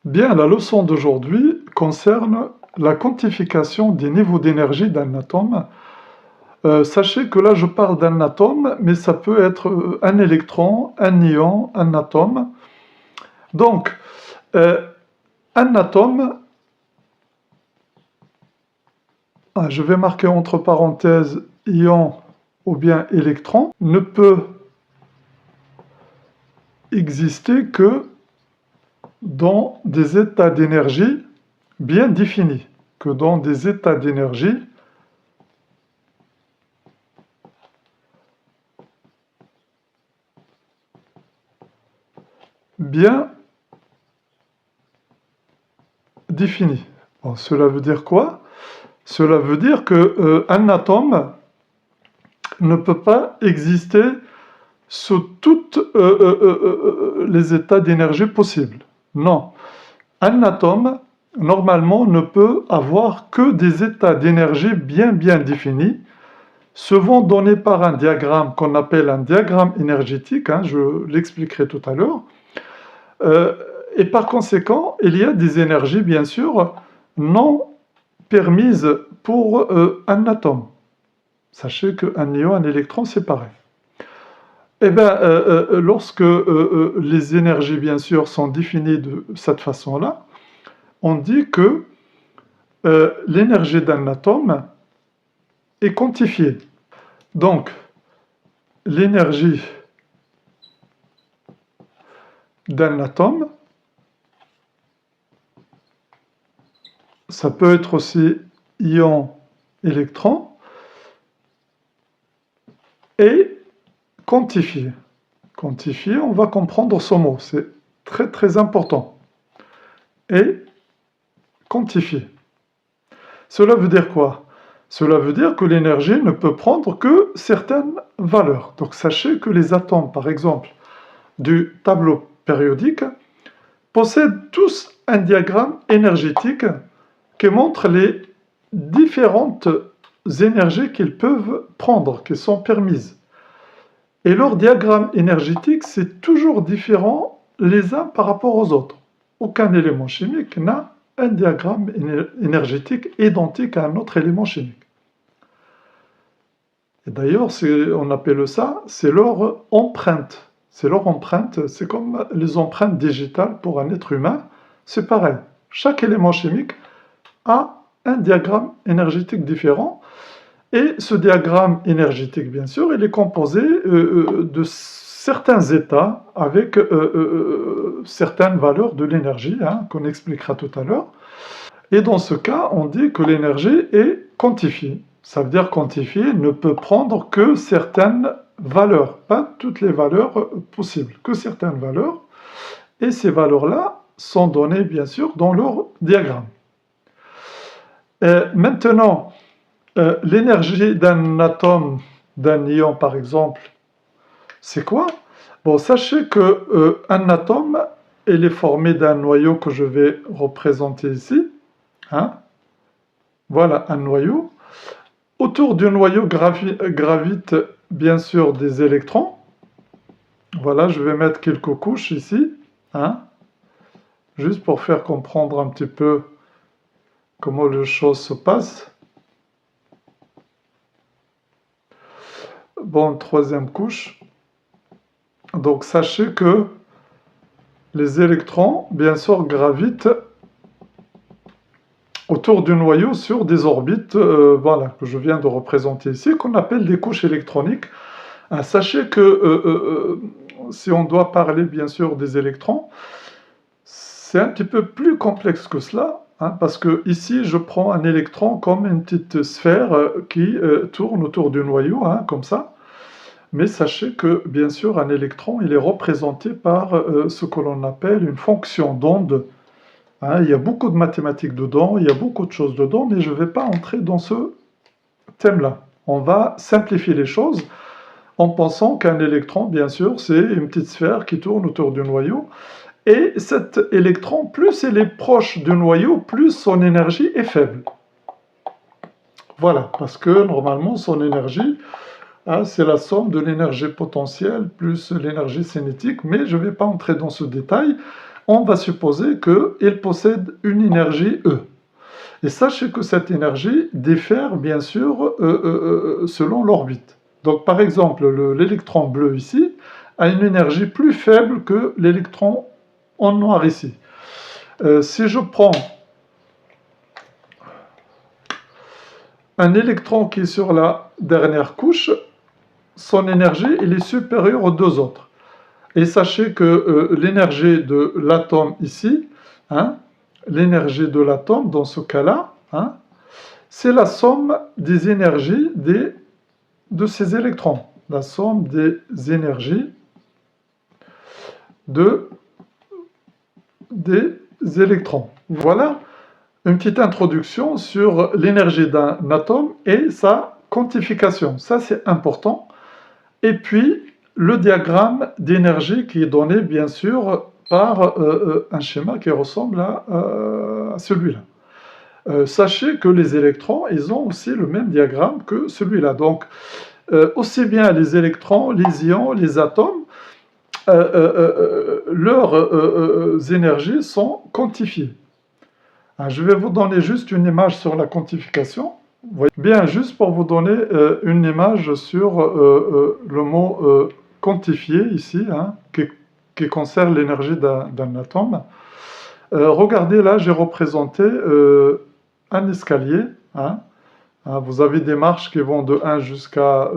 Bien, la leçon d'aujourd'hui concerne la quantification des niveaux d'énergie d'un atome. Sachez que là, je parle d'un atome, mais ça peut être un électron, un ion, un atome. Donc, un atome, je vais marquer entre parenthèses ion ou bien électron, ne peut exister que dans des états d'énergie bien définis, que dans des états d'énergie bien définis. Bon, cela veut dire quoi? Cela veut dire qu'un atome ne peut pas exister sous toutes les états d'énergie possibles. Non. Un atome, normalement, ne peut avoir que des états d'énergie bien définis, souvent donnés par un diagramme qu'on appelle un diagramme énergétique, je l'expliquerai tout à l'heure. Et par conséquent, il y a des énergies, bien sûr, non permises pour un atome. Sachez qu'un ion, un électron, c'est pareil. Eh bien, lorsque les énergies, bien sûr, sont définies de cette façon-là, on dit que l'énergie d'un atome est quantifiée. Donc, l'énergie d'un atome, ça peut être aussi ion, électron, et quantifié. Quantifié, on va comprendre ce mot, c'est très important. Et quantifié. Cela veut dire quoi? Cela veut dire que l'énergie ne peut prendre que certaines valeurs. Donc sachez que les atomes, par exemple, du tableau périodique, possèdent tous un diagramme énergétique qui montre les différentes énergies qu'ils peuvent prendre, qui sont permises. Et leur diagramme énergétique, c'est toujours différent les uns par rapport aux autres. Aucun élément chimique n'a un diagramme énergétique identique à un autre élément chimique. Et d'ailleurs, on appelle ça, c'est leur empreinte. C'est leur empreinte, c'est comme les empreintes digitales pour un être humain, c'est pareil. Chaque élément chimique a un diagramme énergétique différent. Et ce diagramme énergétique, bien sûr, il est composé de certains états avec certaines valeurs de l'énergie, qu'on expliquera tout à l'heure. Et dans ce cas, on dit que l'énergie est quantifiée. Ça veut dire quantifiée ne peut prendre que certaines valeurs, pas toutes les valeurs possibles, que certaines valeurs. Et ces valeurs-là sont données, bien sûr, dans leur diagramme. Maintenant, l'énergie d'un atome, d'un ion par exemple, c'est quoi? Bon, sachez qu'un atome, il est formé d'un noyau que je vais représenter ici. Voilà un noyau. Autour du noyau gravitent bien sûr des électrons. Voilà, je vais mettre quelques couches ici, juste pour faire comprendre un petit peu comment les choses se passent. Bon, troisième couche. Donc sachez que les électrons, bien sûr, gravitent autour du noyau sur des orbites, voilà, que je viens de représenter ici, qu'on appelle des couches électroniques. Sachez que si on doit parler, bien sûr, des électrons, c'est un petit peu plus complexe que cela, parce que ici, je prends un électron comme une petite sphère qui tourne autour du noyau, comme ça. Mais sachez que, bien sûr, un électron, il est représenté par ce que l'on appelle une fonction d'onde. Il y a beaucoup de mathématiques dedans, il y a beaucoup de choses dedans, mais je ne vais pas entrer dans ce thème-là. On va simplifier les choses en pensant qu'un électron, bien sûr, c'est une petite sphère qui tourne autour du noyau. Et cet électron, plus il est proche du noyau, plus son énergie est faible. Voilà, parce que normalement, son énergie, c'est la somme de l'énergie potentielle plus l'énergie cinétique, mais je ne vais pas entrer dans ce détail. on va supposer qu'il possède une énergie E. Et sachez que cette énergie diffère bien sûr selon l'orbite. Donc par exemple, l'électron bleu ici a une énergie plus faible que l'électron en noir ici. Si je prends un électron qui est sur la dernière couche, son énergie elle est supérieure aux deux autres. Et sachez que l'énergie de l'atome ici, hein, l'énergie de l'atome dans ce cas-là, hein, c'est la somme des énergies de ces électrons. La somme des énergies des électrons. Voilà une petite introduction sur l'énergie d'un atome et sa quantification. Ça, c'est important. Et puis, le diagramme d'énergie qui est donné, bien sûr, par un schéma qui ressemble à celui-là. Sachez que les électrons, ils ont aussi le même diagramme que celui-là. Donc, aussi bien les électrons, les ions, les atomes, leurs énergies sont quantifiées. Je vais vous donner juste une image sur la quantification. Bien, juste pour vous donner une image sur le mot quantifié ici, hein, qui concerne l'énergie d'un atome. Regardez là, j'ai représenté un escalier. Hein. Vous avez des marches qui vont de 1 jusqu'à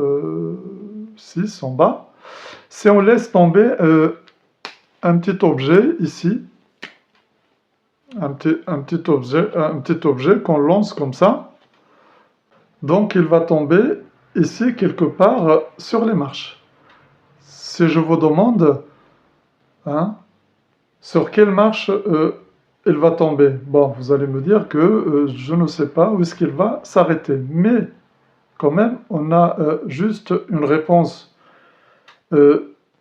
6 en bas. Si on laisse tomber un petit objet ici, un petit objet qu'on lance comme ça, donc il va tomber ici quelque part sur les marches. Si je vous demande hein, sur quelle marche il va tomber, bon, vous allez me dire que je ne sais pas où est-ce qu'il va s'arrêter, mais quand même on a juste une réponse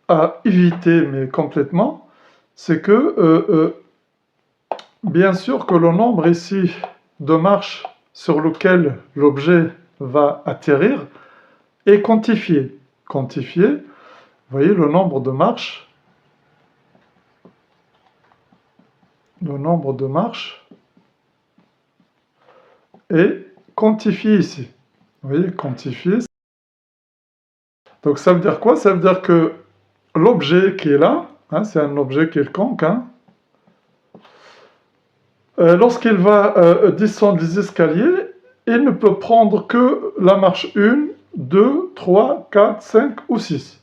à éviter, mais complètement, c'est que bien sûr que le nombre ici de marches sur lequel l'objet va atterrir est quantifié. Quantifié, vous voyez le nombre de marches. Le nombre de marches est quantifié ici. Vous voyez, quantifié. Donc ça veut dire quoi? Ça veut dire que l'objet qui est là, hein, c'est un objet quelconque, hein, lorsqu'il va descendre les escaliers, il ne peut prendre que la marche 1, 2, 3, 4, 5 ou 6.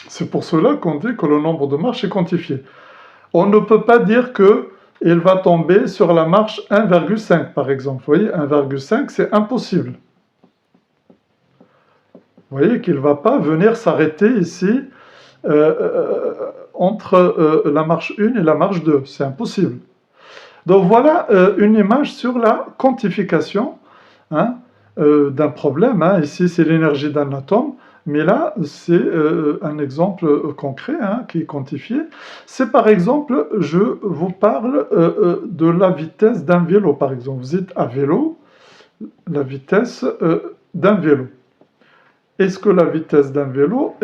C'est pour cela qu'on dit que le nombre de marches est quantifié. On ne peut pas dire qu'il va tomber sur la marche 1,5 par exemple. Vous voyez, 1,5 c'est impossible. Vous voyez qu'il ne va pas venir s'arrêter ici entre la marche 1 et la marche 2. C'est impossible. Donc voilà une image sur la quantification hein, d'un problème. Hein. Ici, c'est l'énergie d'un atome. Mais là, c'est un exemple concret hein, qui est quantifié. C'est par exemple, je vous parle de la vitesse d'un vélo, par exemple. Vous êtes à vélo, la vitesse d'un vélo. Est-ce que la vitesse d'un vélo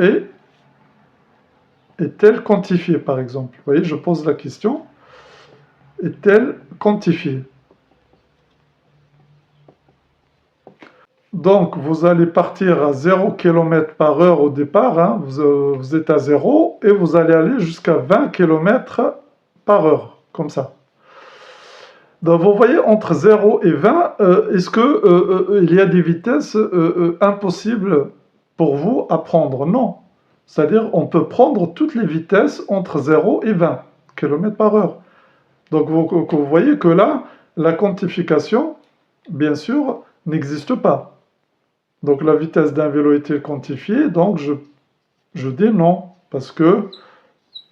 est-elle quantifiée, par exemple? Vous voyez, je pose la question. Est-elle quantifiée? Donc, vous allez partir à 0 km/h au départ, hein, vous êtes à 0, et vous allez aller jusqu'à 20 km/h, comme ça. Donc, vous voyez, entre 0 et 20, est-ce qu'il y a des vitesses impossibles pour vous à prendre? Non. C'est-à-dire, on peut prendre toutes les vitesses entre 0 et 20 km/h. Donc, vous voyez que là, la quantification, bien sûr, n'existe pas. Donc la vitesse d'un vélo est-elle quantifiée? Donc je dis non, parce que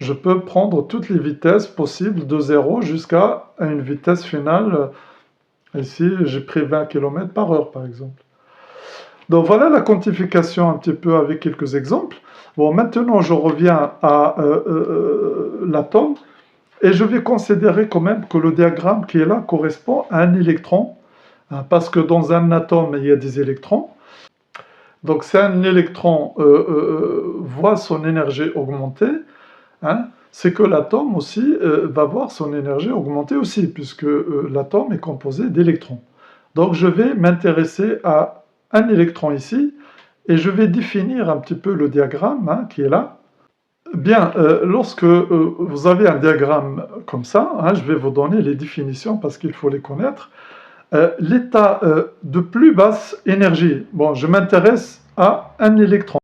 je peux prendre toutes les vitesses possibles de 0 jusqu'à une vitesse finale. Ici, j'ai pris 20 km/h, par exemple. Donc voilà la quantification un petit peu avec quelques exemples. Bon, maintenant je reviens à l'atome, et je vais considérer quand même que le diagramme qui est là correspond à un électron, hein, parce que dans un atome, il y a des électrons. Donc si un électron voit son énergie augmenter, hein, c'est que l'atome aussi va voir son énergie augmenter aussi, puisque l'atome est composé d'électrons. Donc je vais m'intéresser à un électron ici, et je vais définir un petit peu le diagramme hein, qui est là. Bien, lorsque vous avez un diagramme comme ça, hein, je vais vous donner les définitions parce qu'il faut les connaître. L'état de plus basse énergie, bon, je m'intéresse à un électron.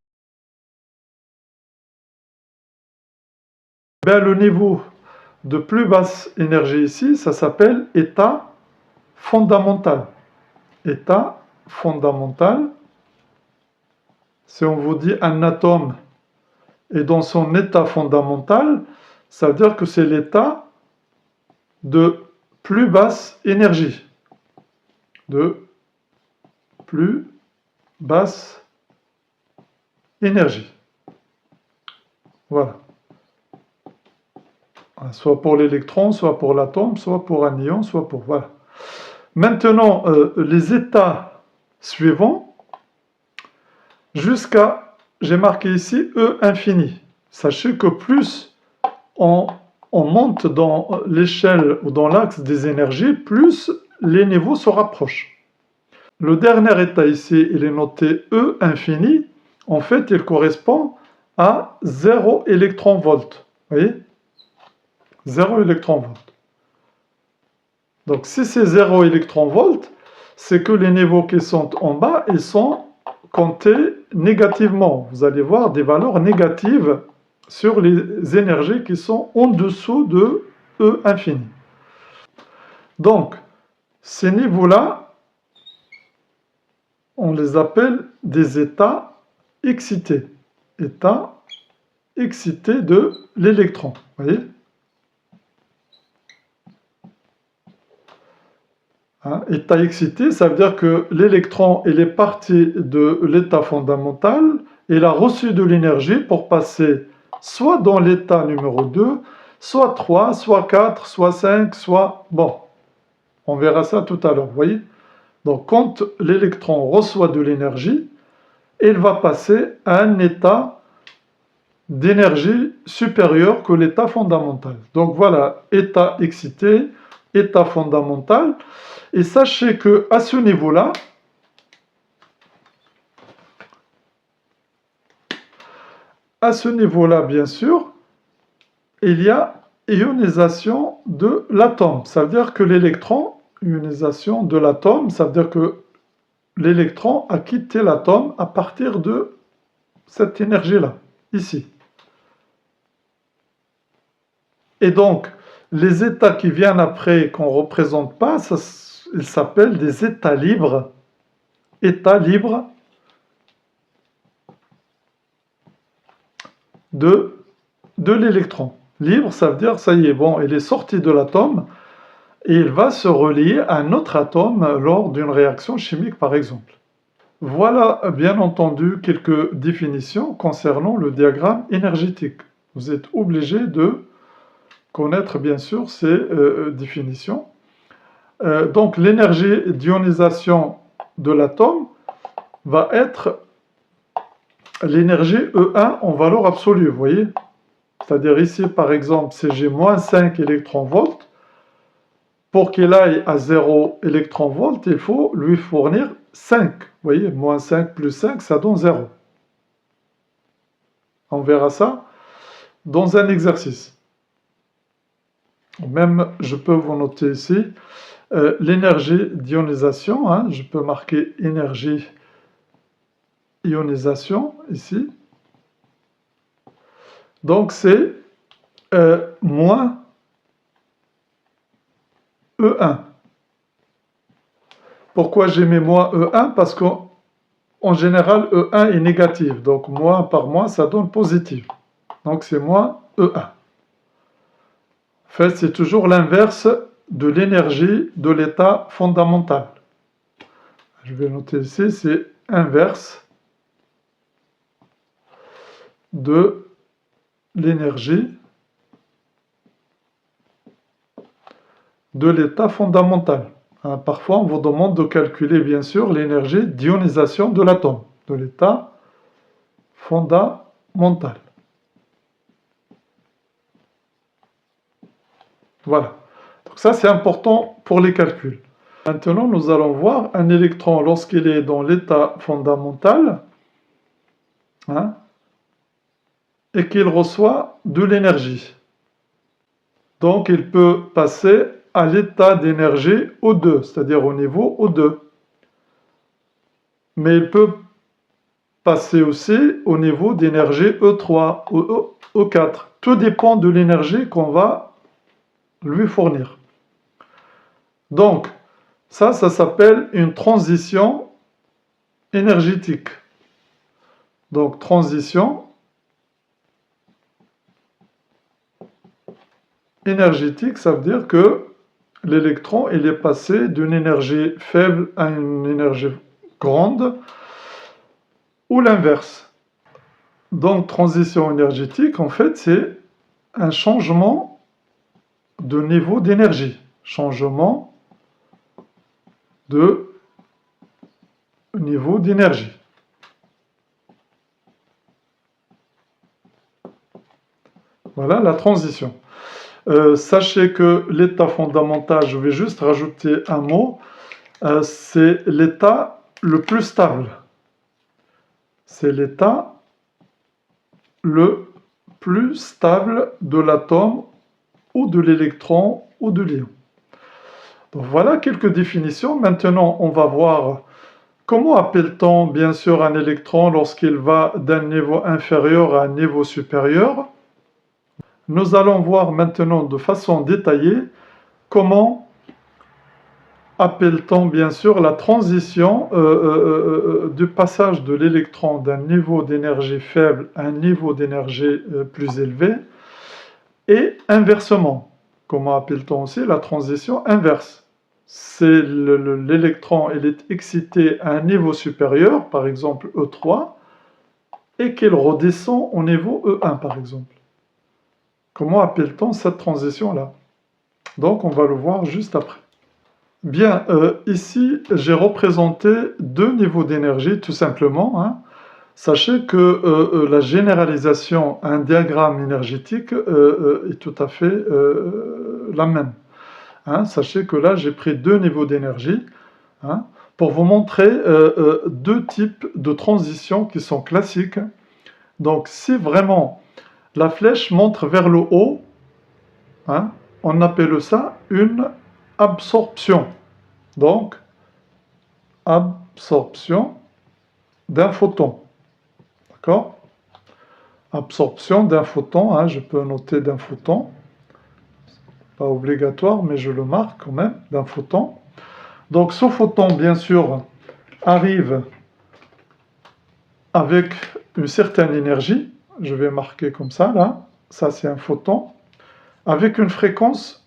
Ben, le niveau de plus basse énergie ici, ça s'appelle état fondamental. État fondamental, si on vous dit un atome est dans son état fondamental, ça veut dire que c'est l'état de plus basse énergie. De plus basse énergie. Voilà. Soit pour l'électron, soit pour l'atome, soit pour un ion, soit pour... Voilà. Maintenant, les états suivants, jusqu'à, j'ai marqué ici, E infini. Sachez que plus on monte dans l'échelle ou dans l'axe des énergies, plus les niveaux se rapprochent. Le dernier état ici, il est noté E infini. En fait, il correspond à 0 électron-volt. Vous voyez? 0 électron-volt. Donc, si c'est 0 électron-volt, c'est que les niveaux qui sont en bas, ils sont comptés négativement. Vous allez voir des valeurs négatives sur les énergies qui sont en dessous de E infini. Donc, ces niveaux-là, on les appelle des états excités. État excité de l'électron. Vous voyez? Hein, état excité, ça veut dire que l'électron, il est parti de l'état fondamental, il a reçu de l'énergie pour passer soit dans l'état numéro 2, soit 3, soit 4, soit 5, soit... Bon, on verra ça tout à l'heure, vous voyez? Donc, quand l'électron reçoit de l'énergie, il va passer à un état d'énergie supérieur que l'état fondamental. Donc voilà, état excité, état fondamental. Et sachez qu'à ce niveau-là, bien sûr, il y a ionisation de l'atome. Ça veut dire que l'électron, ionisation de l'atome, ça veut dire que l'électron a quitté l'atome à partir de cette énergie-là, ici. Et donc, les états qui viennent après, qu'on ne représente pas, ils s'appellent des états libres. États libres de l'électron. Libre, ça veut dire, ça y est, bon, il est sorti de l'atome et il va se relier à un autre atome lors d'une réaction chimique, par exemple. Voilà, bien entendu, quelques définitions concernant le diagramme énergétique. Vous êtes obligé de connaître, bien sûr, ces définitions. Donc, l'énergie d'ionisation de l'atome va être l'énergie E1 en valeur absolue, vous voyez? C'est-à-dire ici, par exemple, si j'ai moins 5 électronvolts, pour qu'il aille à 0 électronvolts, il faut lui fournir 5. Vous voyez, moins 5 plus 5, ça donne 0. On verra ça dans un exercice. Même, je peux vous noter ici, l'énergie d'ionisation, hein, je peux marquer énergie ionisation ici. Donc c'est moins E1. Pourquoi j'ai mis moins E1? Parce qu'en général, E1 est négatif. Donc moins par moins, ça donne positif. Donc c'est moins E1. En fait, c'est toujours l'inverse de l'énergie de l'état fondamental. Je vais noter ici, c'est inverse de l'énergie de l'état fondamental. Hein, parfois, on vous demande de calculer, bien sûr, l'énergie d'ionisation de l'atome, de l'état fondamental. Voilà. Donc ça, c'est important pour les calculs. Maintenant, nous allons voir un électron lorsqu'il est dans l'état fondamental, hein, et qu'il reçoit de l'énergie. Donc, il peut passer à l'état d'énergie O2, c'est-à-dire au niveau O2. Mais il peut passer aussi au niveau d'énergie E3 ou E4. Tout dépend de l'énergie qu'on va lui fournir. Donc, ça s'appelle une transition énergétique. Donc, transition énergétique, ça veut dire que l'électron, il est passé d'une énergie faible à une énergie grande, ou l'inverse. Donc, transition énergétique, en fait, c'est un changement de niveau d'énergie. Changement de niveau d'énergie. Voilà la transition. Sachez que l'état fondamental, je vais juste rajouter un mot, c'est l'état le plus stable. C'est l'état le plus stable de l'atome ou de l'électron ou de l'ion. Donc voilà quelques définitions. Maintenant, on va voir comment appelle-t-on bien sûr un électron lorsqu'il va d'un niveau inférieur à un niveau supérieur. Nous allons voir maintenant de façon détaillée comment appelle-t-on bien sûr la transition du passage de l'électron d'un niveau d'énergie faible à un niveau d'énergie plus élevé, et inversement. Comment appelle-t-on aussi la transition inverse? C'est l'électron, il est excité à un niveau supérieur, par exemple E3, et qu'il redescend au niveau E1 par exemple. Comment appelle-t-on cette transition-là? Donc on va le voir juste après. Bien, ici j'ai représenté deux niveaux d'énergie tout simplement, hein. Sachez que la généralisation à un diagramme énergétique est tout à fait la même, hein. Sachez que là j'ai pris deux niveaux d'énergie, hein, pour vous montrer deux types de transitions qui sont classiques. Donc si vraiment la flèche montre vers le haut, hein, on appelle ça une absorption. Donc, absorption d'un photon. D'accord? Absorption d'un photon, hein, je peux noter d'un photon. Pas obligatoire, mais je le marque quand même, d'un photon. Donc ce photon, bien sûr, arrive avec une certaine énergie. Je vais marquer comme ça, là. Ça, c'est un photon. Avec une fréquence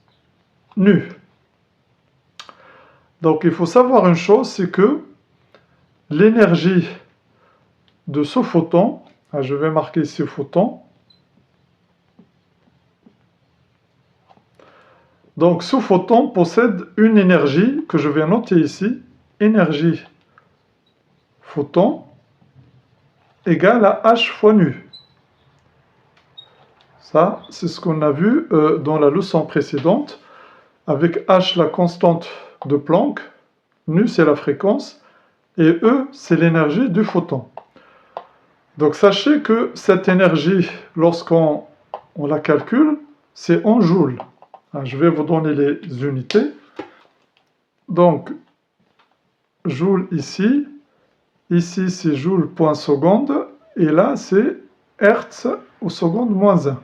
nue. Donc il faut savoir une chose, c'est que l'énergie de ce photon, je vais marquer ce photon. Donc ce photon possède une énergie que je vais noter ici, énergie photon égale à H fois nu. Ça, c'est ce qu'on a vu dans la leçon précédente, avec H la constante de Planck, nu c'est la fréquence, et E c'est l'énergie du photon. Donc sachez que cette énergie, lorsqu'on la calcule, c'est en joules. Je vais vous donner les unités. Donc, joule ici, ici c'est joule point seconde, et là c'est hertz au seconde moins 1.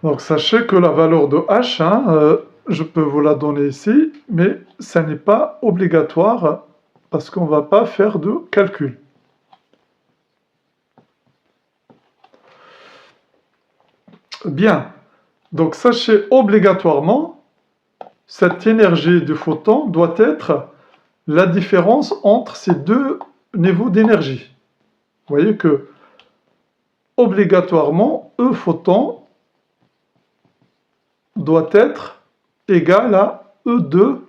Donc sachez que la valeur de H, je peux vous la donner ici, mais ça n'est pas obligatoire parce qu'on ne va pas faire de calcul. Bien, donc sachez obligatoirement, cette énergie du photon doit être la différence entre ces deux niveaux d'énergie. Vous voyez que obligatoirement, E photon doit être égal à E2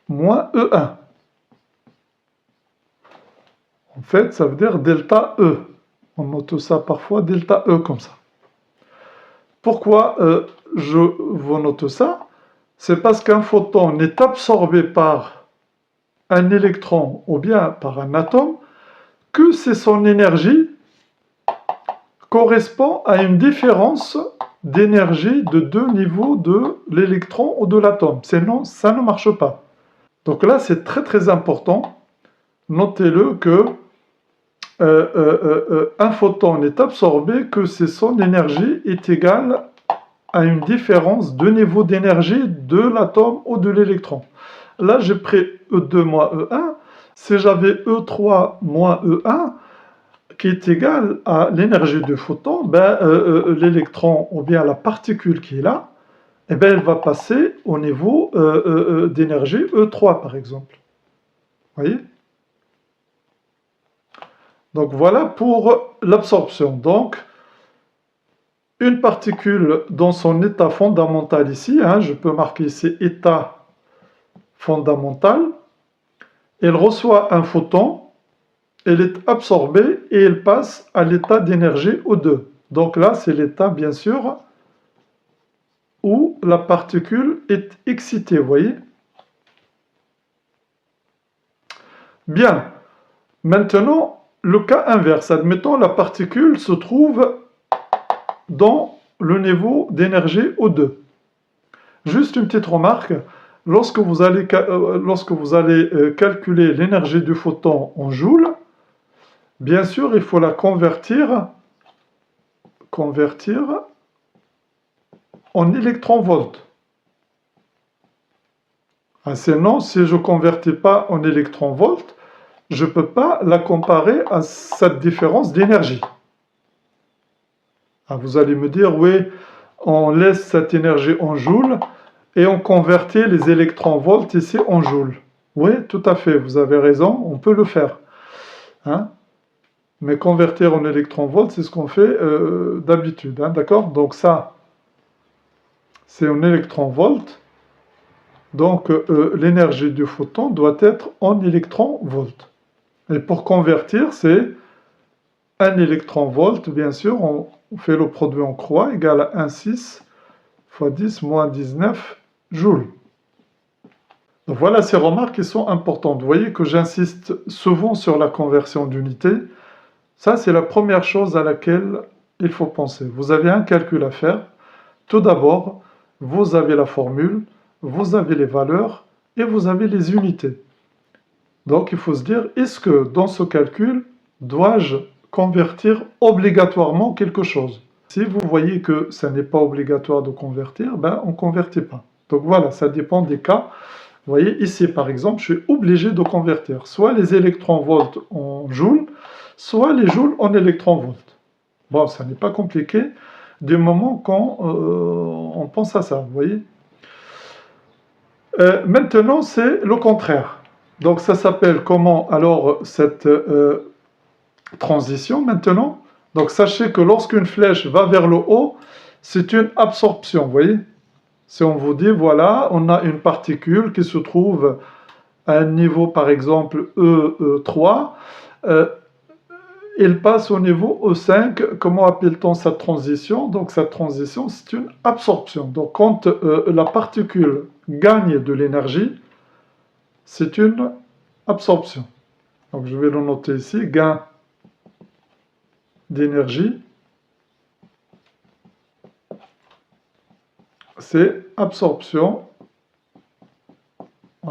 moins E1. En fait, ça veut dire delta E. On note ça parfois delta E comme ça. Pourquoi je vous note ça? C'est parce qu'un photon n'est absorbé par un électron ou bien par un atome que c'est son énergie correspond à une différence d'énergie de deux niveaux de l'électron ou de l'atome. Sinon, ça ne marche pas. Donc là, c'est très très important. Notez-le que un photon n'est absorbé que si son énergie est égale à une différence de niveau d'énergie de l'atome ou de l'électron. Là, j'ai pris E2 moins E1. Si j'avais E3 moins E1, qui est égal à l'énergie du photon, ben, l'électron ou bien la particule qui est là, eh ben, elle va passer au niveau d'énergie E3 par exemple. Vous voyez? Donc voilà pour l'absorption. Donc, une particule dans son état fondamental ici, hein, je peux marquer ici état fondamental, elle reçoit un photon, elle est absorbée et elle passe à l'état d'énergie O2. Donc là, c'est l'état, bien sûr, où la particule est excitée, vous voyez? Bien. Maintenant, le cas inverse. Admettons, la particule se trouve dans le niveau d'énergie O2. Juste une petite remarque. Lorsque vous allez calculer l'énergie du photon en joules, bien sûr, il faut la convertir en électron-volt. Sinon, si je ne convertis pas en électron-volt, je ne peux pas la comparer à cette différence d'énergie. Vous allez me dire, oui, on laisse cette énergie en joules et on convertit les électron-volts ici en joules. Oui, tout à fait, vous avez raison, on peut le faire. Hein? Mais convertir en électron-volts, c'est ce qu'on fait d'habitude. Hein, d'accord? Donc ça, c'est en électron-volts. Donc l'énergie du photon doit être en électron-volts. Et pour convertir, c'est un électron-volt, bien sûr, on fait le produit en croix, égal à 1,6 fois 10 moins 19 joules. Donc voilà ces remarques qui sont importantes. Vous voyez que j'insiste souvent sur la conversion d'unités. Ça, c'est la première chose à laquelle il faut penser. Vous avez un calcul à faire. Tout d'abord, vous avez la formule, vous avez les valeurs et vous avez les unités. Donc il faut se dire, est-ce que dans ce calcul, dois-je convertir obligatoirement quelque chose? Si vous voyez que ça n'est pas obligatoire de convertir, ben on ne convertit pas. Donc voilà, ça dépend des cas. Vous voyez, ici par exemple, je suis obligé de convertir soit les électron-volts en joules, soit les joules en électron-volts. Bon, ça n'est pas compliqué du moment qu'on on pense à ça, vous voyez. Maintenant, c'est le contraire. Donc ça s'appelle comment alors cette transition maintenant? Donc sachez que lorsqu'une flèche va vers le haut, c'est une absorption, vous voyez? Si on vous dit, voilà, on a une particule qui se trouve à un niveau, par exemple, E3, il passe au niveau E5, comment appelle-t-on cette transition? Donc cette transition, c'est une absorption. Donc quand la particule gagne de l'énergie, c'est une absorption. Donc je vais le noter ici, gain d'énergie, c'est absorption.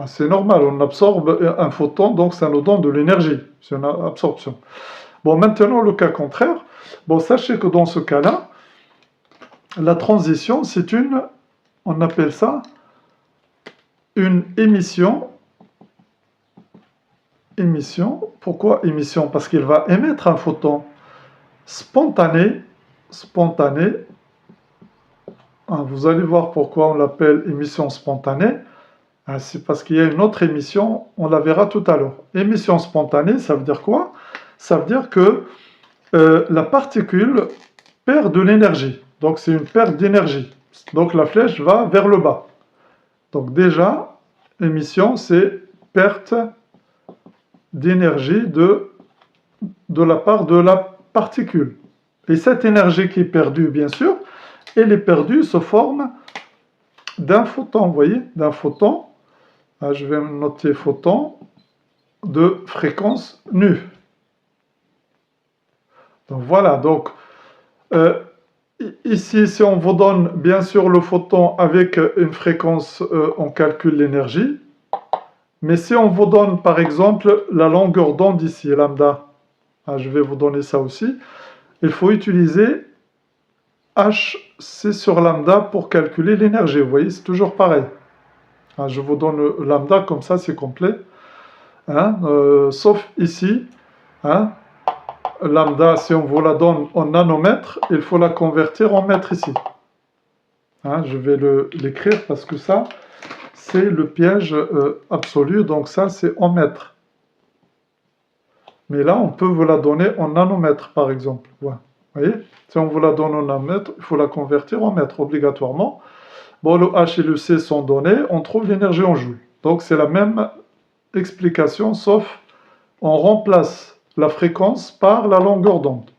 C'est normal, on absorbe un photon, donc ça nous donne de l'énergie. C'est une absorption. Bon, maintenant le cas contraire. Bon, sachez que dans ce cas-là, la transition, c'est une, on appelle ça, une émission. Émission, pourquoi émission? Parce qu'il va émettre un photon spontané. Vous allez voir pourquoi on l'appelle émission spontanée. C'est parce qu'il y a une autre émission, on la verra tout à l'heure. Émission spontanée, ça veut dire quoi? Ça veut dire que la particule perd de l'énergie. Donc c'est une perte d'énergie. Donc la flèche va vers le bas. Donc déjà, émission, c'est perte d'énergie de la part de la particule. Et cette énergie qui est perdue, bien sûr, et les perdus se forment d'un photon, vous voyez, d'un photon. Là, je vais noter photon de fréquence nu. Donc voilà, donc ici, si on vous donne bien sûr le photon avec une fréquence, on calcule l'énergie. Mais si on vous donne par exemple la longueur d'onde ici, lambda, je vais vous donner ça aussi, il faut utiliser HC sur lambda pour calculer l'énergie. Vous voyez, c'est toujours pareil. Je vous donne le lambda, comme ça c'est complet. Sauf ici, lambda, si on vous la donne en nanomètres, il faut la convertir en mètres ici. Je vais l'écrire parce que ça, c'est le piège absolu. Donc ça, c'est en mètres. Mais là, on peut vous la donner en nanomètres, par exemple. Ouais. Vous voyez? Si on vous la donne en nanomètres, il faut la convertir en mètres, obligatoirement. Bon, le H et le C sont donnés, on trouve l'énergie en joules. Donc c'est la même explication, sauf on remplace la fréquence par la longueur d'onde.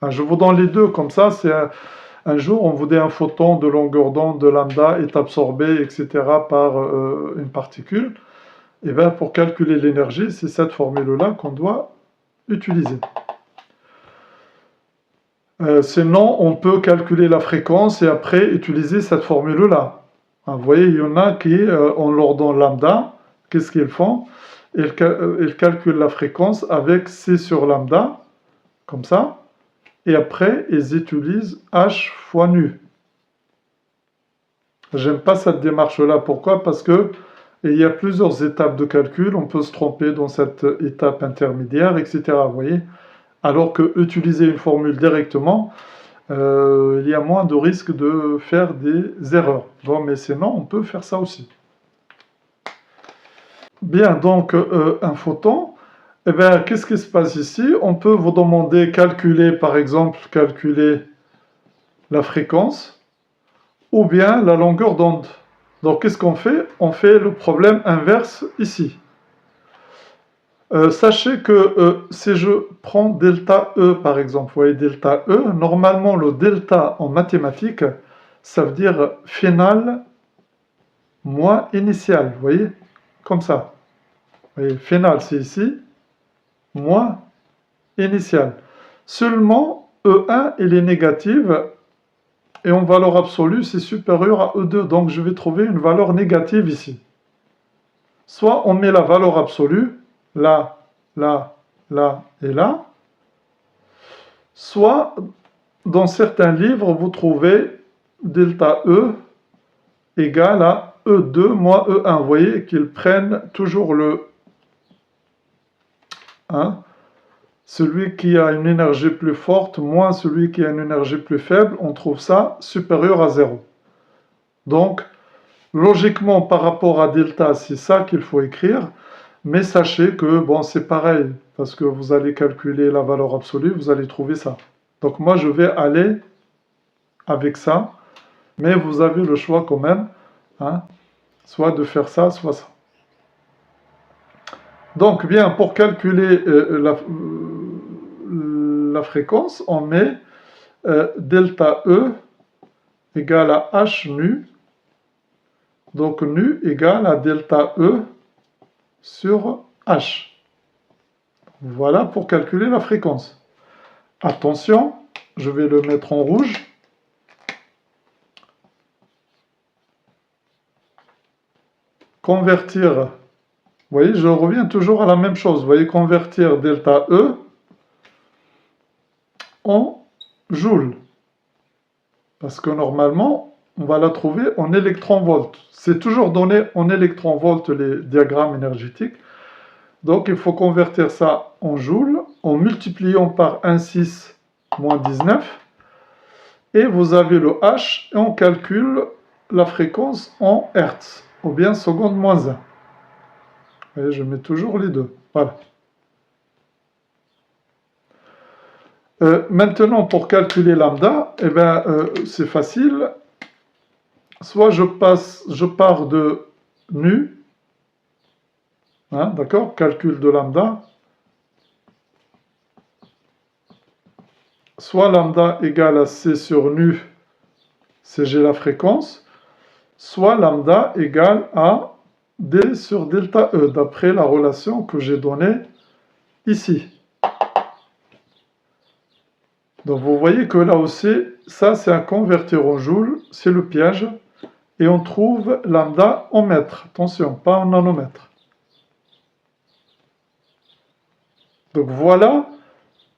Je vous donne les deux, comme ça, c'est un jour, on vous dit un photon de longueur d'onde de lambda est absorbé, etc., par une particule. Et bien, pour calculer l'énergie, c'est cette formule-là qu'on doit utiliser. Sinon, on peut calculer la fréquence et après utiliser cette formule-là. Vous voyez, il y en a qui, on leur donne lambda, qu'est-ce qu'ils font? Ils calculent la fréquence avec C sur lambda, comme ça, et après, ils utilisent H fois nu. J'aime pas cette démarche-là. Pourquoi? Parce que il y a plusieurs étapes de calcul, on peut se tromper dans cette étape intermédiaire, etc. Vous voyez? Alors que utiliser une formule directement, il y a moins de risque de faire des erreurs. Bon, mais sinon, on peut faire ça aussi. Bien, donc, un photon, eh bien, qu'est-ce qui se passe ici? On peut vous demander calculer, par exemple, calculer la fréquence ou bien la longueur d'onde. Donc, qu'est-ce qu'on fait? On fait le problème inverse ici. Sachez que si je prends delta E par exemple, vous voyez delta E, normalement le delta en mathématiques, ça veut dire final moins initial, vous voyez, comme ça. Vous voyez, final c'est ici, moins initial. Seulement E1 il est négatif et en valeur absolue c'est supérieur à E2, donc je vais trouver une valeur négative ici. Soit on met la valeur absolue, là, là, là et là. Soit, dans certains livres, vous trouvez delta E égale à E2 moins E1. Vous voyez qu'ils prennent toujours celui qui a une énergie plus forte moins celui qui a une énergie plus faible. On trouve ça supérieur à 0. Donc, logiquement, par rapport à delta, c'est ça qu'il faut écrire. Mais sachez que, bon, c'est pareil, parce que vous allez calculer la valeur absolue, vous allez trouver ça. Donc moi, je vais aller avec ça, mais vous avez le choix quand même, soit de faire ça, soit ça. Donc, bien, pour calculer la fréquence, on met delta E égale à H nu, donc nu égale à delta E sur H. Voilà pour calculer la fréquence. Attention, je vais le mettre en rouge. Convertir, vous voyez, je reviens toujours à la même chose. Vous voyez, convertir delta E en joules. Parce que normalement, on va la trouver en électronvolts. C'est toujours donné en électronvolts les diagrammes énergétiques. Donc, il faut convertir ça en joules en multipliant par 1,6 moins 19. Et vous avez le H et on calcule la fréquence en Hertz, ou bien seconde moins 1. Et je mets toujours les deux. Voilà. Maintenant, pour calculer lambda, eh ben, c'est facile. Soit je pars de nu, d'accord, calcul de lambda. Soit lambda égale à C sur nu c'est j'ai la fréquence, soit lambda égale à d sur delta E, d'après la relation que j'ai donnée ici. Donc vous voyez que là aussi, ça c'est un converteur en joule, c'est le piège. Et on trouve lambda en mètres, attention, pas en nanomètres. Donc voilà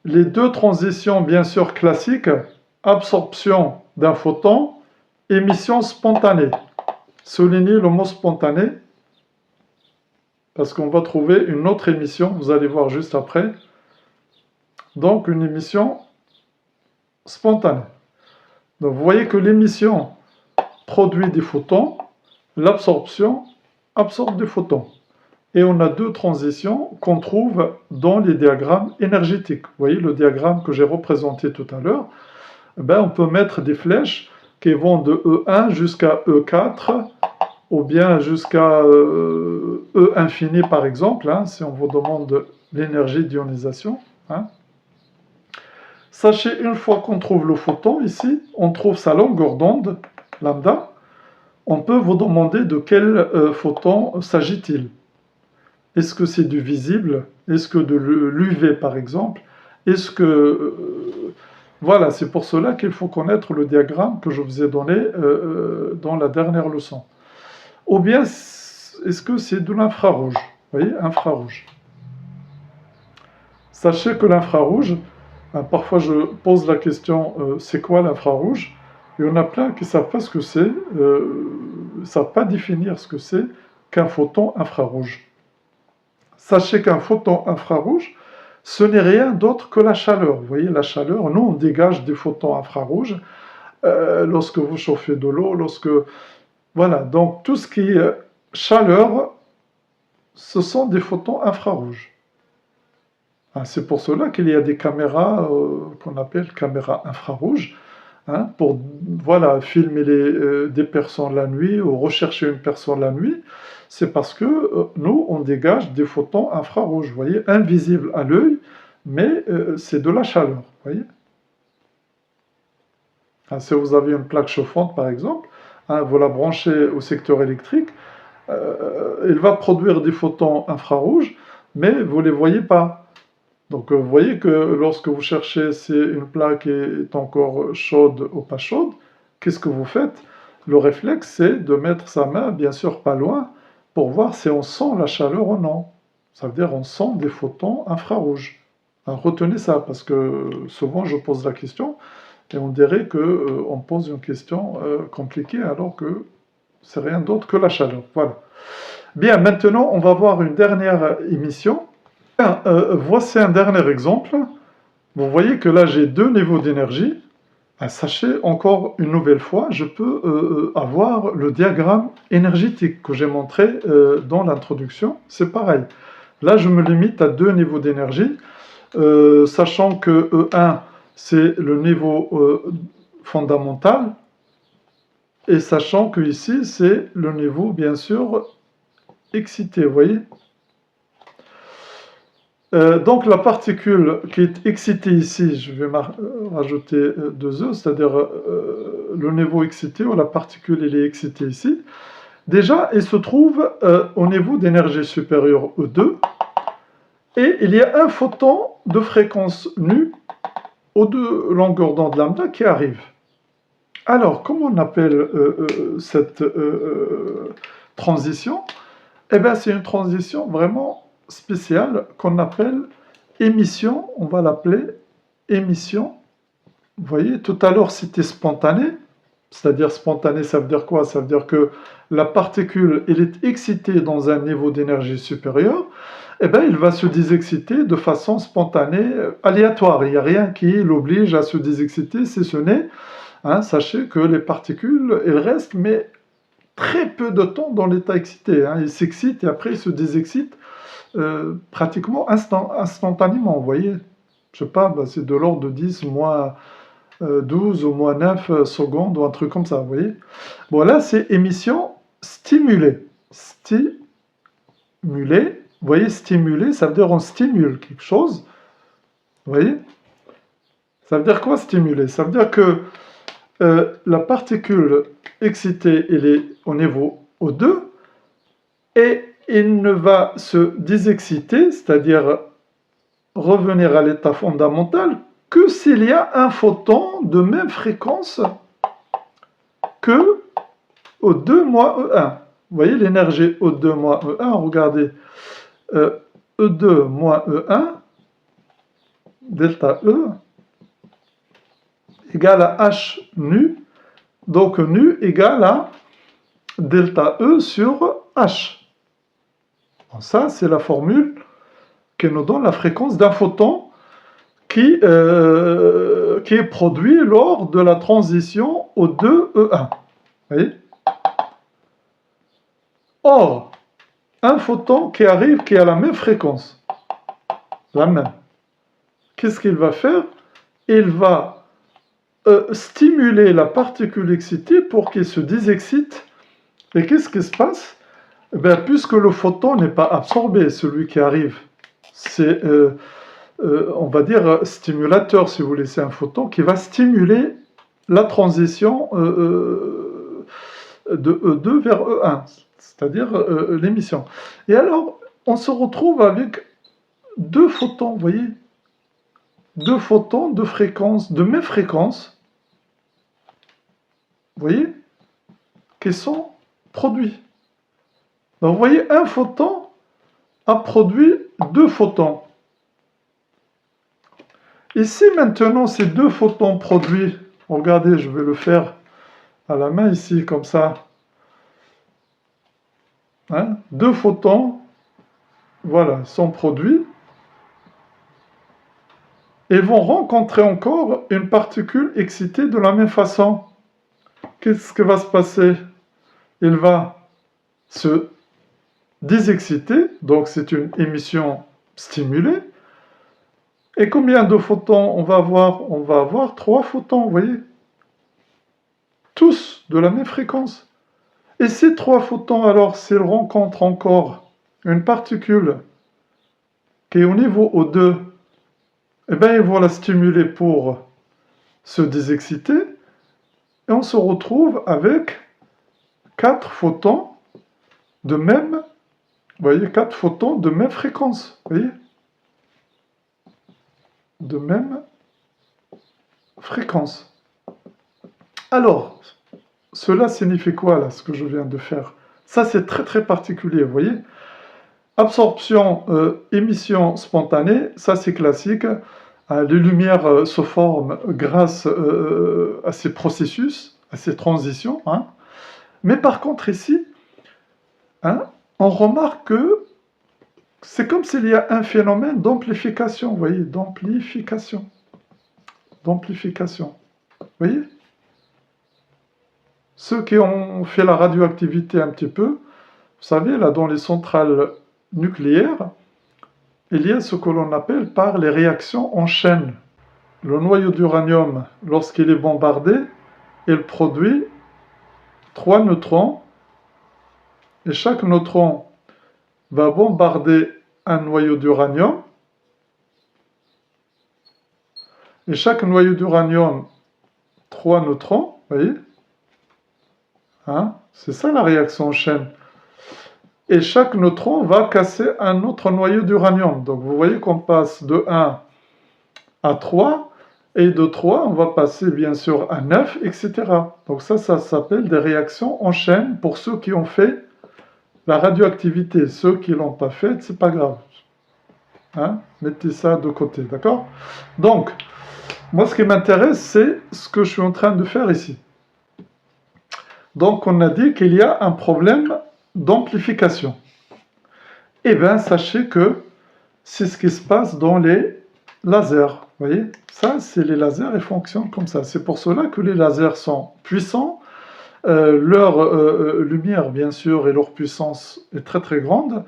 les deux transitions bien sûr classiques, absorption d'un photon, émission spontanée. Soulignez le mot spontané, parce qu'on va trouver une autre émission, vous allez voir juste après. Donc une émission spontanée. Donc vous voyez que l'émission produit des photons, l'absorption absorbe des photons. Et on a deux transitions qu'on trouve dans les diagrammes énergétiques. Vous voyez le diagramme que j'ai représenté tout à l'heure. Ben, on peut mettre des flèches qui vont de E1 jusqu'à E4, ou bien jusqu'à E infini par exemple, hein, si on vous demande l'énergie d'ionisation. Hein. Sachez, une fois qu'on trouve le photon ici, on trouve sa longueur d'onde, lambda, on peut vous demander de quel photon s'agit-il. Est-ce que c'est du visible? Est-ce que de l'UV par exemple? Est-ce que... voilà, c'est pour cela qu'il faut connaître le diagramme que je vous ai donné dans la dernière leçon. Ou bien, est-ce que c'est de l'infrarouge? Vous voyez, infrarouge. Sachez que l'infrarouge, parfois je pose la question, c'est quoi l'infrarouge? Il y en a plein qui ne savent pas ce que c'est, ne savent pas définir ce que c'est qu'un photon infrarouge. Sachez qu'un photon infrarouge, ce n'est rien d'autre que la chaleur. Vous voyez, la chaleur, nous, on dégage des photons infrarouges lorsque vous chauffez de l'eau, lorsque... Voilà, donc tout ce qui est chaleur, ce sont des photons infrarouges. C'est pour cela qu'il y a des caméras qu'on appelle caméras infrarouges, hein, pour voilà, filmer des personnes la nuit ou rechercher une personne la nuit. C'est parce que nous, on dégage des photons infrarouges, vous voyez, invisibles à l'œil, mais c'est de la chaleur, vous voyez. Si vous avez une plaque chauffante, par exemple, vous la branchez au secteur électrique, elle va produire des photons infrarouges, mais vous ne les voyez pas. Donc vous voyez que lorsque vous cherchez si une plaque est encore chaude ou pas chaude, qu'est-ce que vous faites? Le réflexe, c'est de mettre sa main, bien sûr pas loin, pour voir si on sent la chaleur ou non. Ça veut dire on sent des photons infrarouges. Retenez ça, parce que souvent je pose la question, et on dirait qu'on pose une question compliquée, alors que c'est rien d'autre que la chaleur. Voilà. Bien, maintenant on va voir une dernière émission. Bien, voici un dernier exemple. Vous voyez que là j'ai deux niveaux d'énergie. Sachez encore une nouvelle fois, je peux avoir le diagramme énergétique que j'ai montré dans l'introduction. C'est pareil. Là je me limite à deux niveaux d'énergie, sachant que E1 c'est le niveau fondamental, et sachant que ici c'est le niveau bien sûr excité, vous voyez. Donc la particule qui est excitée ici, je vais rajouter 2E, c'est-à-dire le niveau excité, ou la particule elle est excitée ici. Déjà, elle se trouve au niveau d'énergie supérieure E2, et il y a un photon de fréquence nue aux deux longueurs d'onde lambda qui arrive. Alors, comment on appelle cette transition? Eh bien, c'est une transition vraiment spéciale qu'on appelle émission, on va l'appeler émission. Vous voyez, tout à l'heure c'était spontané, c'est-à-dire spontané, ça veut dire quoi? Ça veut dire que la particule, elle est excitée dans un niveau d'énergie supérieur, et bien il va se désexciter de façon spontanée, aléatoire. Il n'y a rien qui l'oblige à se désexciter, si ce n'est, sachez que les particules, elles restent, mais très peu de temps dans l'état excité. Ils s'excitent et après ils se désexcitent pratiquement instantanément, vous voyez. Je sais pas, c'est de l'ordre de 10 moins 12 ou moins 9 secondes ou un truc comme ça, vous voyez. Bon, là, c'est émission stimulée. Stimulée, vous voyez, stimulée, ça veut dire on stimule quelque chose, vous voyez. Ça veut dire quoi stimuler? Ça veut dire que la particule excitée, elle est au niveau O2, et il ne va se désexciter, c'est-à-dire revenir à l'état fondamental, que s'il y a un photon de même fréquence que O2 moins E1. Vous voyez l'énergie O2 moins E1, regardez, E2 moins E1, delta E, égale à H nu, donc nu égale à delta E sur H. Bon, ça, c'est la formule qui nous donne la fréquence d'un photon qui est produit lors de la transition O2-E1. Vous voyez? Or, un photon qui arrive, qui a la même fréquence, la même, qu'est-ce qu'il va faire? Il va stimuler la particule excitée pour qu'il se désexcite. Et qu'est-ce qui se passe? Eh bien, puisque le photon n'est pas absorbé, celui qui arrive, c'est, on va dire, stimulateur, si vous voulez, c'est un photon qui va stimuler la transition de E2 vers E1, c'est-à-dire l'émission. Et alors, on se retrouve avec deux photons, vous voyez? Deux photons de fréquence, de même fréquence, vous voyez? Qui sont produits. Donc, vous voyez, un photon a produit deux photons. Et si maintenant ces deux photons produits, regardez, je vais le faire à la main ici, comme ça, hein, deux photons, voilà, sont produits, et vont rencontrer encore une particule excitée de la même façon. Qu'est-ce qui va se passer? Il va se désexciter, donc c'est une émission stimulée. Et combien de photons on va avoir? On va avoir 3 photons, vous voyez? Tous de la même fréquence. Et ces 3 photons, alors, s'ils rencontrent encore une particule qui est au niveau O2, eh bien, ils vont la stimuler pour se désexciter, et on se retrouve avec 4 photons de même, vous voyez, 4 photons de même fréquence, vous voyez? De même fréquence. Alors, cela signifie quoi, là, ce que je viens de faire? Ça, c'est très très particulier, vous voyez? Absorption, émission spontanée, ça c'est classique. Les lumières se forment grâce à ces processus, à ces transitions. Hein. Mais par contre ici, hein, on remarque que c'est comme s'il y a un phénomène d'amplification, vous voyez, d'amplification. D'amplification. Vous voyez? Ceux qui ont fait la radioactivité un petit peu, vous savez, là dans les centrales nucléaires, il y a ce que l'on appelle par les réactions en chaîne. Le noyau d'uranium, lorsqu'il est bombardé, il produit 3 neutrons, et chaque neutron va bombarder un noyau d'uranium, et chaque noyau d'uranium, 3 neutrons, vous voyez? Hein? C'est ça la réaction en chaîne. Et chaque neutron va casser un autre noyau d'uranium. Donc vous voyez qu'on passe de 1 à 3, et de 3, on va passer bien sûr à 9, etc. Donc ça s'appelle des réactions en chaîne pour ceux qui ont fait la radioactivité. Ceux qui ne l'ont pas fait, c'est pas grave. Hein? Mettez ça de côté, d'accord? Donc, moi ce qui m'intéresse, c'est ce que je suis en train de faire ici. Donc on a dit qu'il y a un problème d'amplification. Eh bien, sachez que c'est ce qui se passe dans les lasers. Vous voyez, ça, c'est les lasers, ils fonctionnent comme ça. C'est pour cela que les lasers sont puissants. Leur lumière, bien sûr, et leur puissance est très très grande.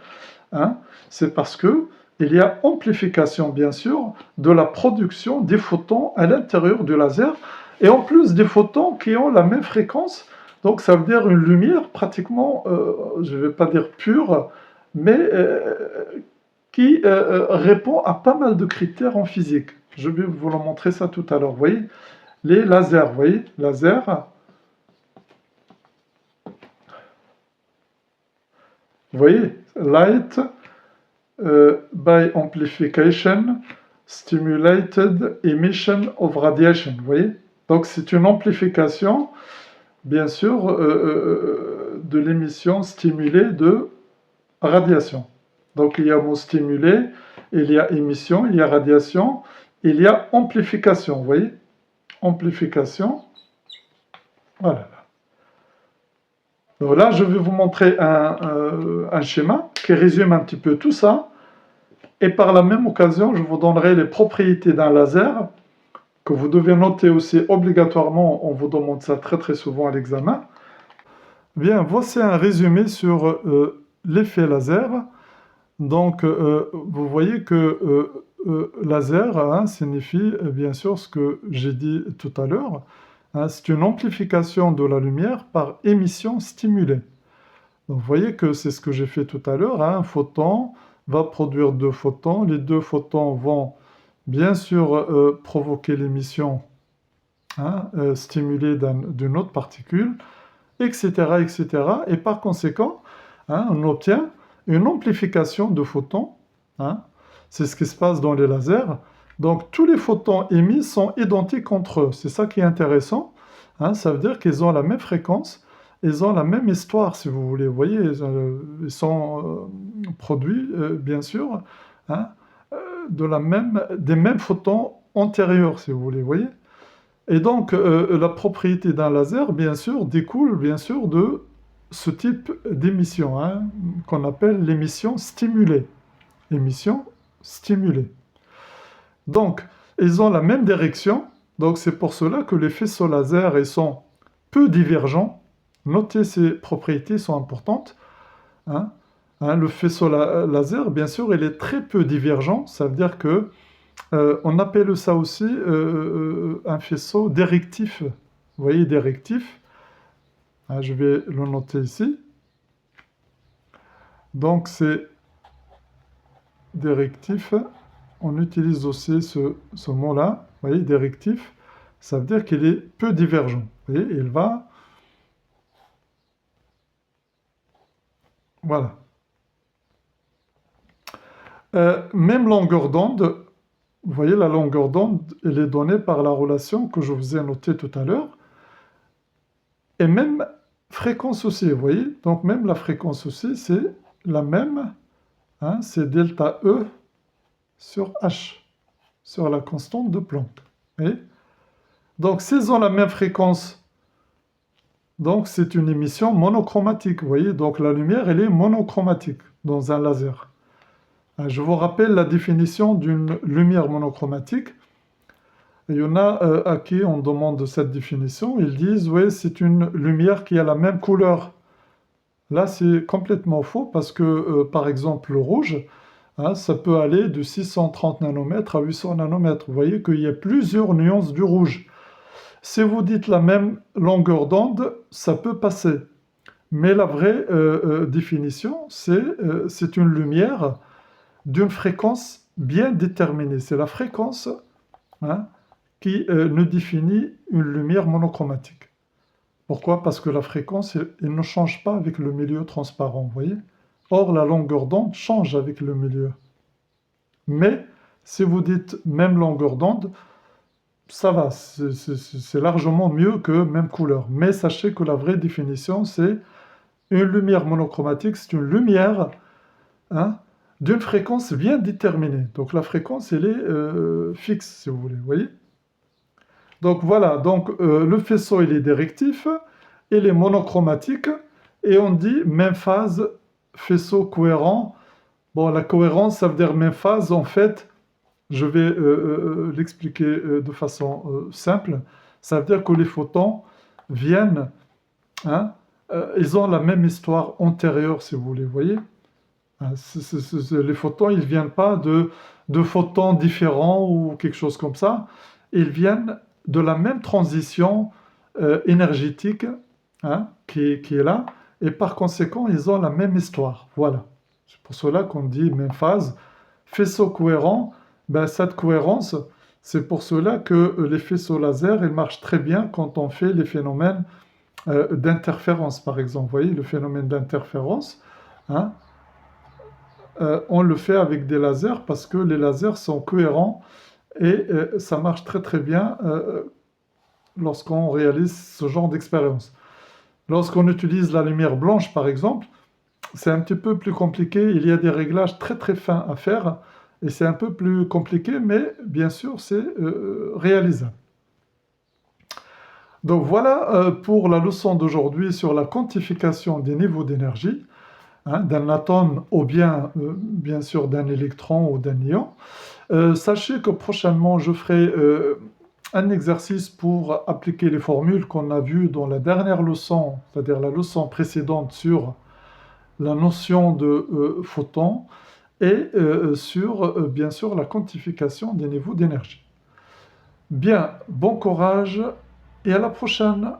Hein. C'est parce que il y a amplification, bien sûr, de la production des photons à l'intérieur du laser. Et en plus, des photons qui ont la même fréquence. Donc, ça veut dire une lumière pratiquement, je ne vais pas dire pure, mais qui répond à pas mal de critères en physique. Je vais vous le montrer ça tout à l'heure. Vous voyez, les lasers, vous voyez, laser, vous voyez, light by amplification stimulated emission of radiation, vous voyez. Donc c'est une amplification, bien sûr, de l'émission stimulée de radiation. Donc il y a mot stimulé, il y a émission, il y a radiation, il y a amplification, vous voyez. Amplification, voilà. Donc là, je vais vous montrer un schéma qui résume un petit peu tout ça. Et par la même occasion, je vous donnerai les propriétés d'un laser que vous devez noter aussi obligatoirement. On vous demande ça très très souvent à l'examen. Bien, voici un résumé sur l'effet laser. Donc, vous voyez que laser hein, signifie bien sûr ce que j'ai dit tout à l'heure. Hein, c'est une amplification de la lumière par émission stimulée. Donc, vous voyez que c'est ce que j'ai fait tout à l'heure. Hein, un photon va produire deux photons. Les deux photons vont bien sûr provoquer l'émission hein, stimulée d'une autre particule, etc., etc. Et par conséquent, hein, on obtient une amplification de photons. Hein, c'est ce qui se passe dans les lasers. Donc tous les photons émis sont identiques entre eux. C'est ça qui est intéressant. Hein, ça veut dire qu'ils ont la même fréquence, ils ont la même histoire, si vous voulez. Vous voyez, ils sont produits, bien sûr, hein, des mêmes photons antérieurs, si vous voulez. Vous voyez. Et donc, la propriété d'un laser, bien sûr, découle, bien sûr, de ce type d'émission, hein, qu'on appelle l'émission stimulée. Émission stimulée. Donc, ils ont la même direction, donc c'est pour cela que les faisceaux laser ils sont peu divergents. Notez ces propriétés sont importantes. Hein. Hein, le faisceau laser, bien sûr, il est très peu divergent. Ça veut dire que on appelle ça aussi un faisceau directif. Vous voyez, directif. Hein, je vais le noter ici. Donc, c'est directif. On utilise aussi ce mot-là. Vous voyez, directif. Ça veut dire qu'il est peu divergent. Vous voyez, il va... Voilà. Même longueur d'onde, vous voyez, la longueur d'onde, elle est donnée par la relation que je vous ai notée tout à l'heure. Et même fréquence aussi, vous voyez. Donc même la fréquence aussi, c'est la même. Hein, c'est delta E sur H, sur la constante de Planck. Et donc s'ils ont la même fréquence, donc c'est une émission monochromatique, vous voyez. Donc la lumière, elle est monochromatique dans un laser. Je vous rappelle la définition d'une lumière monochromatique. Il y en a à qui on demande cette définition. Ils disent, oui, c'est une lumière qui a la même couleur. Là, c'est complètement faux parce que, par exemple, le rouge, hein, ça peut aller de 630 nanomètres à 800 nanomètres. Vous voyez qu'il y a plusieurs nuances du rouge. Si vous dites la même longueur d'onde, ça peut passer. Mais la vraie définition, c'est une lumière d'une fréquence bien déterminée. C'est la fréquence hein, qui nous définit une lumière monochromatique. Pourquoi? Parce que la fréquence, elle ne change pas avec le milieu transparent, vous voyez? Or, la longueur d'onde change avec le milieu. Mais, si vous dites même longueur d'onde, ça va, c'est largement mieux que même couleur. Mais sachez que la vraie définition, c'est une lumière monochromatique, c'est une lumière hein, d'une fréquence bien déterminée. Donc la fréquence, elle est fixe, si vous voulez, vous voyez? Donc voilà, donc, le faisceau, il est directif, il est monochromatique, et on dit même phase, faisceau cohérent. Bon, la cohérence, ça veut dire même phase, en fait, je vais l'expliquer de façon simple. Ça veut dire que les photons viennent, hein, ils ont la même histoire antérieure, si vous voulez, vous voyez? Hein, les photons, ils ne viennent pas de photons différents ou quelque chose comme ça. Ils viennent de la même transition énergétique hein, qui est là. Et par conséquent, ils ont la même histoire. Voilà. C'est pour cela qu'on dit même phase. Faisceau cohérent, ben, cette cohérence, C'est pour cela que les faisceaux laser, ils marchent très bien quand on fait les phénomènes d'interférence, par exemple. Vous voyez, le phénomène d'interférence, hein, on le fait avec des lasers parce que les lasers sont cohérents et ça marche très très bien lorsqu'on réalise ce genre d'expérience. Lorsqu'on utilise la lumière blanche, par exemple, c'est un petit peu plus compliqué. Il y a des réglages très très fins à faire et c'est un peu plus compliqué, mais bien sûr, c'est réalisable. Donc voilà pour la leçon d'aujourd'hui sur la quantification des niveaux d'énergie, hein, d'un atome ou bien, bien sûr d'un électron ou d'un ion. Sachez que prochainement, je ferai un exercice pour appliquer les formules qu'on a vues dans la dernière leçon, c'est-à-dire la leçon précédente sur la notion de photon et sur, bien sûr, la quantification des niveaux d'énergie. Bien, bon courage et à la prochaine.